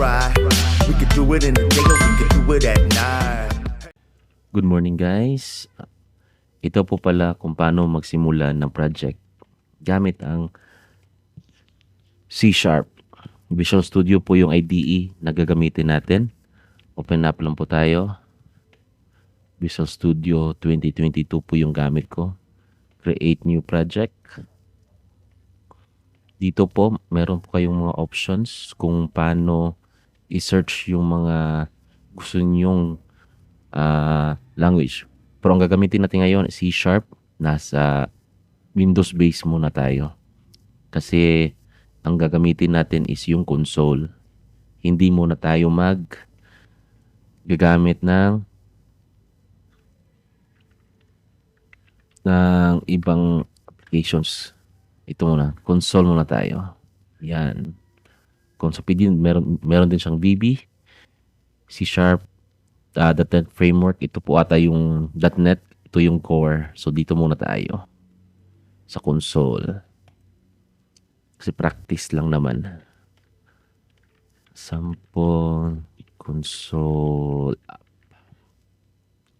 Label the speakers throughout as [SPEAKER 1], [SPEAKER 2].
[SPEAKER 1] try. We could do it in the day or we could do it at night.
[SPEAKER 2] Good morning guys. Ito po pala kung paano magsimula ng project gamit ang C#. Visual Studio po yung IDE na gagamitin natin. Open up lang po tayo. Visual Studio 2022 po yung gamit ko. Create new project. Dito po meron po kayong mga options kung paano i-search yung mga gusto nyong language. Pero ang gagamitin natin ngayon C#. Nasa Windows base muna tayo. Kasi ang gagamitin natin is yung console. Hindi muna tayo gagamit ng ibang applications. Ito muna, console muna tayo. Yan. Console PD, meron din siyang VB, C#, .NET Framework. Ito po ata yung .NET. Ito yung core. So, dito muna tayo. Sa console. Kasi practice lang naman. Sample console app.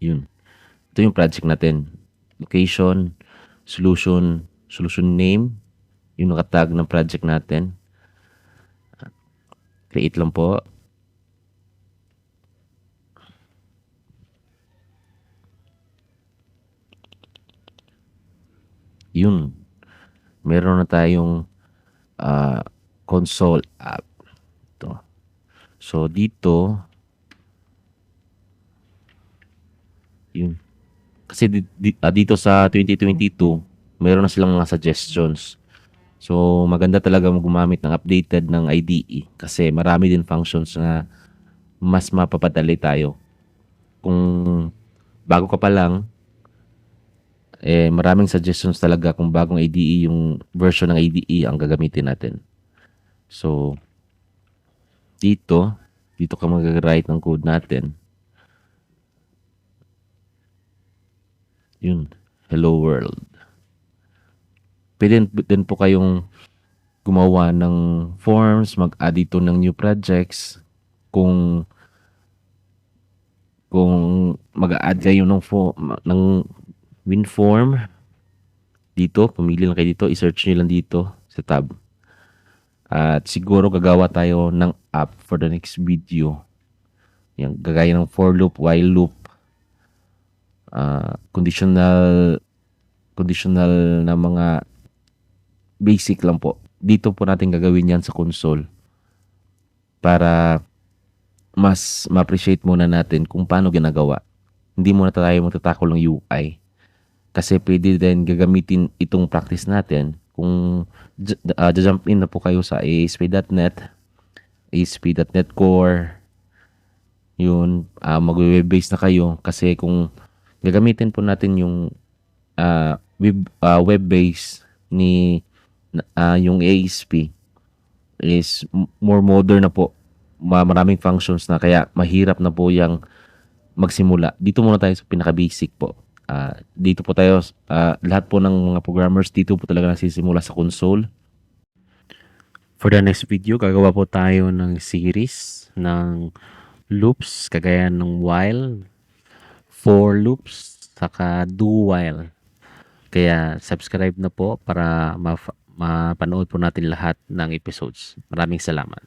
[SPEAKER 2] Yun. Ito yung project natin. Location, solution name. Yung nakatag ng project natin. Create lang po. Yun. Meron na tayong console app. Ito. So, dito, yun. Kasi dito sa 2022, meron na silang mga suggestions. So, maganda talaga gumamit ng updated ng IDE kasi marami din functions na mas mapapadali tayo. Kung bago ka pa lang, maraming suggestions talaga kung bagong IDE yung version ng IDE ang gagamitin natin. So, dito ka mag-write ng code natin. Yun, hello world. Pwede din po kayong gumawa ng forms, mag-add dito ng new projects. Kung mag-add kayo ng WinForm, dito, pumili lang kayo dito, i-search nyo lang dito sa tab. At siguro gagawa tayo ng app for the next video. Yan, gagaya ng for loop, while loop, conditional na mga basic lang po. Dito po natin gagawin yan sa console para mas ma-appreciate muna natin kung paano ginagawa. Hindi muna tayo magtatakol ng UI. Kasi pwede din gagamitin itong practice natin kung jump in na po kayo sa ASP.NET, ASP.NET Core, yun, mag-web base na kayo kasi kung gagamitin po natin yung web base ni yung ASP is more modern na po. Maraming functions na kaya mahirap na po yung magsimula. Dito muna tayo sa pinaka-basic po. Dito po tayo, lahat po ng mga programmers dito po talaga nagsisimula sa console. For the next video, gagawa po tayo ng series ng loops, kagaya ng while, for loops, saka do while. Kaya subscribe na po para mapanood po natin lahat ng episodes. Maraming salamat.